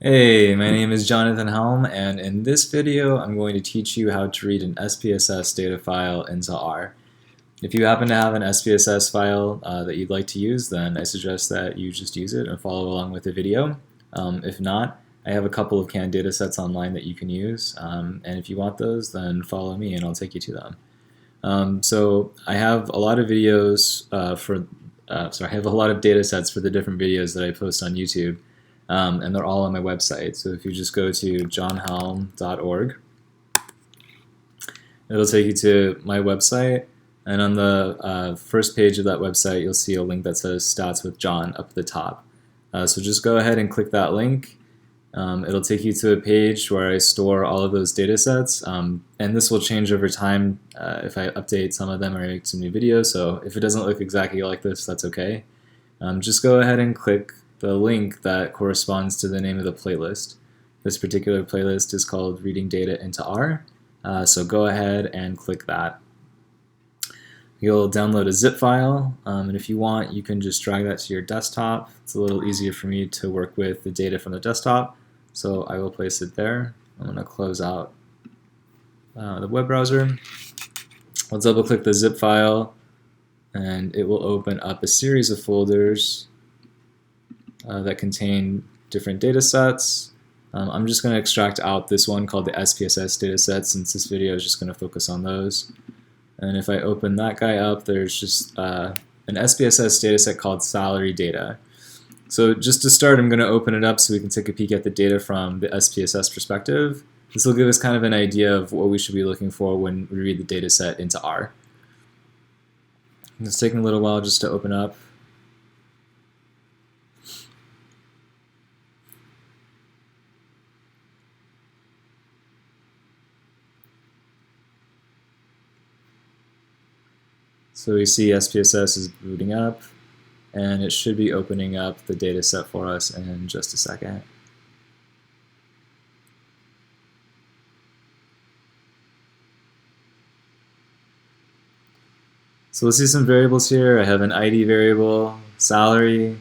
Hey, my name is Jonathan Helm, and in this video I'm going to teach you how to read an SPSS data file into R. If you happen to have an SPSS file that you'd like to use, then I suggest that you just use it and follow along with the video. If not, I have a couple of canned data sets online that you can use, and if you want those, then follow me and I'll take you to them. So I have a lot of videos I have a lot of data sets for the different videos that I post on YouTube. And they're all on my website. So if you just go to johnhelm.org, it'll take you to my website. And on the first page of that website, you'll see a link that says Stats with John up at the top. So just go ahead and click that link. It'll take you to a page where I store all of those data sets. And this will change over time if I update some of them or make some new videos. So if it doesn't look exactly like this, that's okay. Just go ahead and click the link that corresponds to the name of the playlist. This particular playlist is called Reading Data into R, so go ahead and click that. You'll download a zip file, and if you want, you can just drag that to your desktop. It's a little easier for me to work with the data from the desktop, so I will place it there. I'm going to close out the web browser. Let's double click the zip file, and it will open up a series of folders that contain different data sets. I'm just going to extract out this one called the SPSS dataset, since this video is just going to focus on those. And if I open that guy up, there's just an SPSS dataset called salary data. So just to start, I'm going to open it up so we can take a peek at the data from the SPSS perspective. This will give us kind of an idea of what we should be looking for when we read the dataset into R. It's taking a little while just to open up. So we see SPSS is booting up, and it should be opening up the data set for us in just a second. So let's see some variables here. I have an ID variable, salary,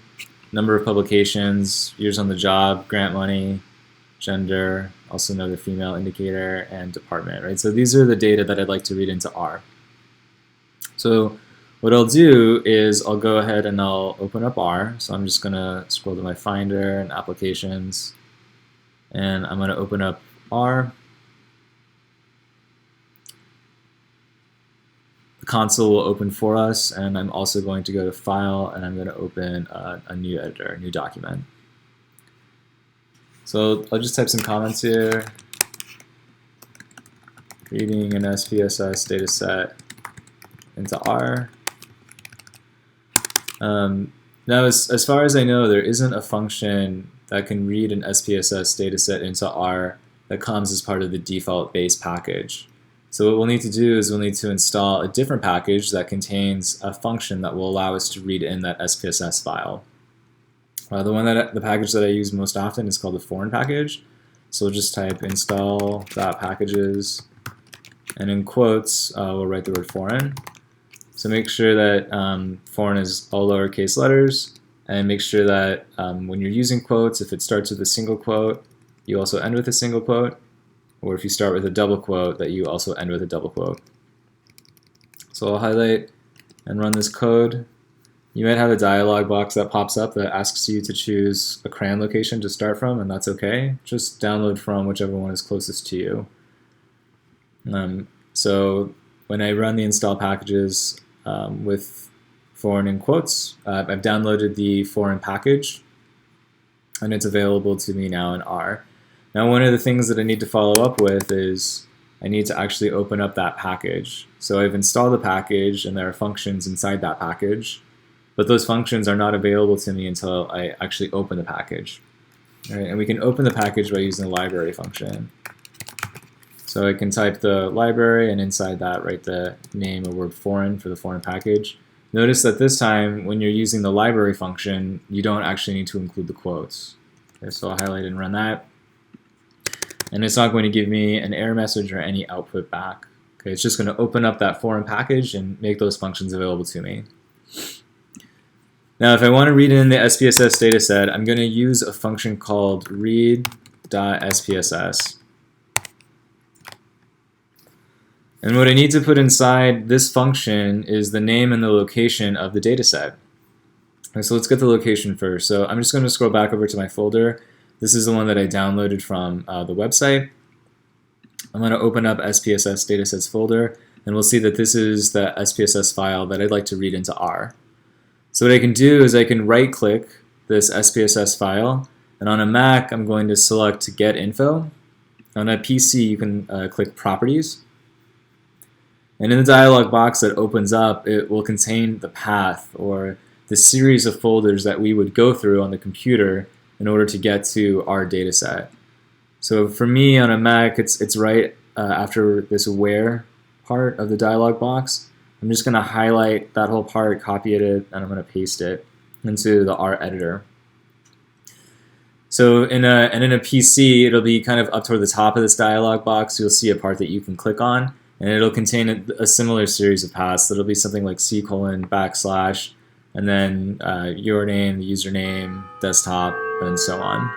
number of publications, years on the job, grant money, gender, also another female indicator, and department, right? So these are the data that I'd like to read into R. So what I'll do is I'll go ahead and I'll open up R. So I'm just going to scroll to my Finder and Applications, and I'm going to open up R. The console will open for us, and I'm also going to go to File, and I'm going to open a new editor, a new document. So I'll just type some comments here. Reading an SPSS dataset into R. Now, as far as I know, there isn't a function that can read an SPSS dataset into R that comes as part of the default base package. So what we'll need to do is we'll need to install a different package that contains a function that will allow us to read in that SPSS file. The package that I use most often is called the foreign package. So we'll just type install.packages, and in quotes, we'll write the word foreign. So make sure that foreign is all lowercase letters, and make sure that when you're using quotes, if it starts with a single quote, you also end with a single quote, or if you start with a double quote, that you also end with a double quote. So I'll highlight and run this code. You might have a dialog box that pops up that asks you to choose a CRAN location to start from, and that's okay. Just download from whichever one is closest to you. So when I run the install packages with foreign in quotes, I've downloaded the foreign package, and it's available to me now in R. Now, one of the things that I need to follow up with is I need to actually open up that package. So I've installed the package, and there are functions inside that package, but those functions are not available to me until I actually open the package. All right, and we can open the package by using the library function. So I can type the library, and inside that write the name or word foreign for the foreign package. Notice that this time, when you're using the library function, you don't actually need to include the quotes. Okay, so I'll highlight and run that. And it's not going to give me an error message or any output back. Okay, it's just going to open up that foreign package and make those functions available to me. Now, if I want to read in the SPSS dataset, I'm going to use a function called read.spss. And what I need to put inside this function is the name and the location of the dataset. Okay, so let's get the location first. So I'm just going to scroll back over to my folder. This is the one that I downloaded from the website. I'm going to open up SPSS datasets folder, and we'll see that this is the SPSS file that I'd like to read into R. So what I can do is I can right-click this SPSS file, and on a Mac I'm going to select Get Info. On a PC you can click Properties. And in the dialog box that opens up, it will contain the path or the series of folders that we would go through on the computer in order to get to our dataset. So for me on a Mac, it's right after this where part of the dialog box. I'm just going to highlight that whole part, copy it, and I'm going to paste it into the R editor. So in a PC, it'll be kind of up toward the top of this dialog box. You'll see a part that you can click on, and it'll contain a similar series of paths. It'll be something like C:\\, and then your name, the username, desktop, and so on.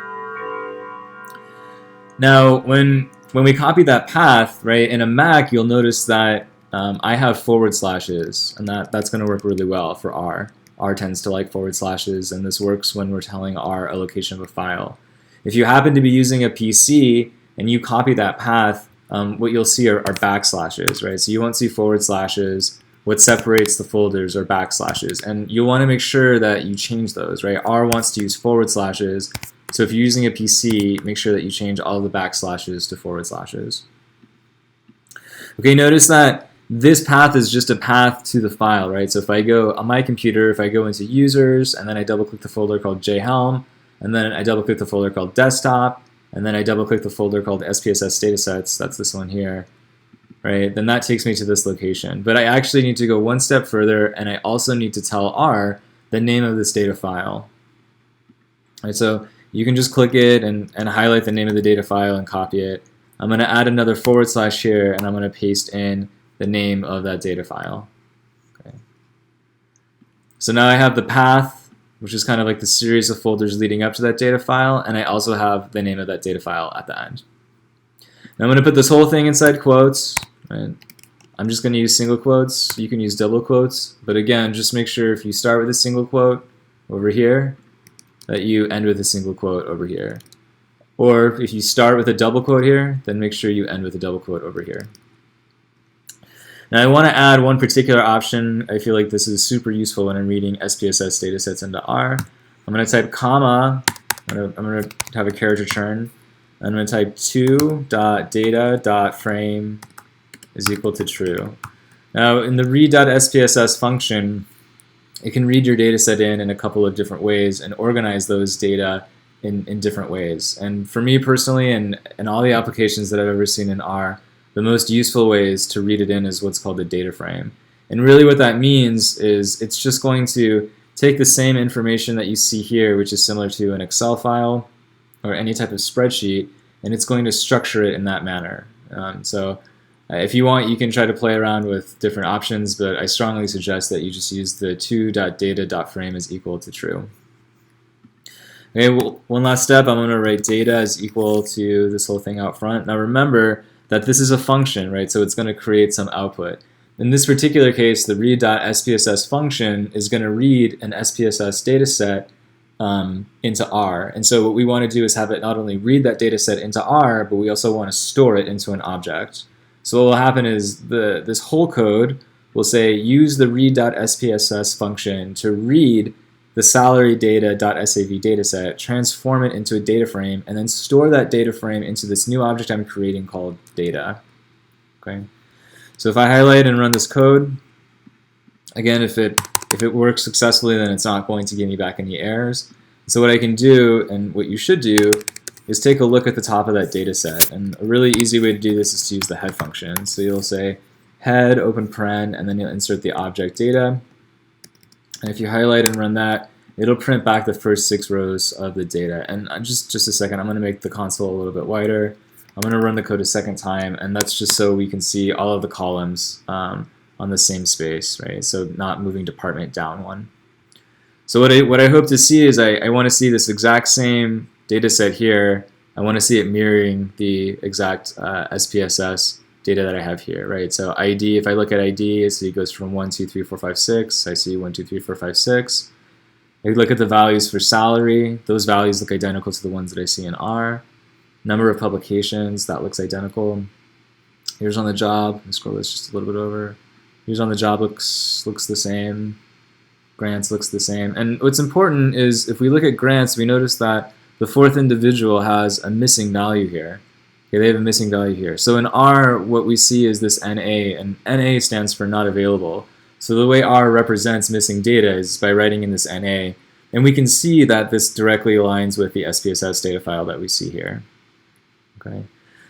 Now, when we copy that path, right, in a Mac, you'll notice that I have /, and that's going to work really well for R. R tends to like /, and this works when we're telling R a location of a file. If you happen to be using a PC and you copy that path, what you'll see are backslashes, right? So you won't see /. What separates the folders are backslashes, and you'll want to make sure that you change those, right? R wants to use /. So if you're using a PC, make sure that you change all the backslashes to /. Okay, notice that this path is just a path to the file, right? So if I go on my computer, if I go into users, and then I double click the folder called jhelm, and then I double click the folder called desktop, and then I double click the folder called SPSS datasets, that's this one here, right? Then that takes me to this location. But I actually need to go one step further, and I also need to tell R the name of this data file. Right, so you can just click it and highlight the name of the data file and copy it. I'm going to add another / here, and I'm going to paste in the name of that data file. Okay. So now I have the path, which is kind of like the series of folders leading up to that data file, and I also have the name of that data file at the end. Now I'm going to put this whole thing inside quotes. Right? I'm just going to use single quotes. You can use double quotes, but again, just make sure if you start with a single quote over here, that you end with a single quote over here. Or if you start with a double quote here, then make sure you end with a double quote over here. Now I want to add one particular option. I feel like this is super useful when I'm reading SPSS datasets into R. I'm going to type comma, I'm going to have a character turn. I'm going to type 2.data.frame is equal to true. Now in the read.spss function, it can read your dataset in a couple of different ways and organize those data in different ways. And for me personally, and all the applications that I've ever seen in R, the most useful ways to read it in is what's called a data frame. And really what that means is it's just going to take the same information that you see here, which is similar to an Excel file or any type of spreadsheet, and it's going to structure it in that manner. If you want, you can try to play around with different options, but I strongly suggest that you just use the 2.data.frame is equal to true. Okay, well, one last step, I'm going to write data is equal to this whole thing out front. Now remember that this is a function, right? So it's going to create some output. In this particular case, the read.spss function is going to read an SPSS dataset into R. And so what we want to do is have it not only read that dataset into R, but we also want to store it into an object. So what will happen is this whole code will say use the read.spss function to read the salary data.sav dataset, transform it into a data frame, and then store that data frame into this new object I'm creating called data. Okay. So if I highlight and run this code, again, if it works successfully, then it's not going to give me back any errors. So what I can do, and what you should do, is take a look at the top of that data set. And a really easy way to do this is to use the head function. So you'll say head, open paren, and then you'll insert the object data. And if you highlight and run that, it'll print back the first 6 rows of the data. And just a second, I'm going to make the console a little bit wider. I'm going to run the code a second time, and that's just so we can see all of the columns on the same space, right? So not moving department down one. So what I hope to see is I want to see this exact same data set here. I want to see it mirroring the exact SPSS data that I have here, right? So ID, if I look at ID, I see it goes from 1, 2, 3, 4, 5, 6. I see 1, 2, 3, 4, 5, 6. I look at the values for salary. Those values look identical to the ones that I see in R. Number of publications, that looks identical. Here's on the job. Let me scroll this just a little bit over. Here's on the job, looks the same. Grants looks the same. And what's important is if we look at grants, we notice that the fourth individual has a missing value here. Okay, they have a missing value here. So in R, what we see is this NA, and NA stands for not available. So the way R represents missing data is by writing in this NA. And we can see that this directly aligns with the SPSS data file that we see here. Okay.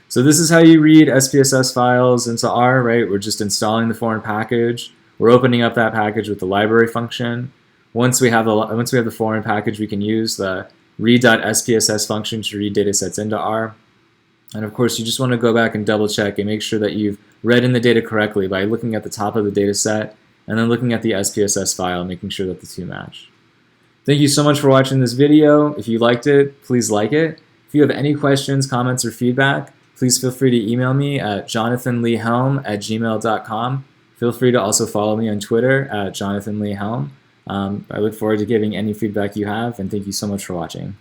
So this is how you read SPSS files into R, right? We're just installing the foreign package. We're opening up that package with the library function. Once we have the foreign package, we can use the read.spss function to read datasets into R. And of course, you just want to go back and double check and make sure that you've read in the data correctly by looking at the top of the dataset and then looking at the SPSS file, making sure that the two match. Thank you so much for watching this video. If you liked it, please like it. If you have any questions, comments, or feedback, please feel free to email me at jonathanleehelm@gmail.com. Feel free to also follow me on Twitter at jonathanleehelm. I look forward to giving any feedback you have, and thank you so much for watching.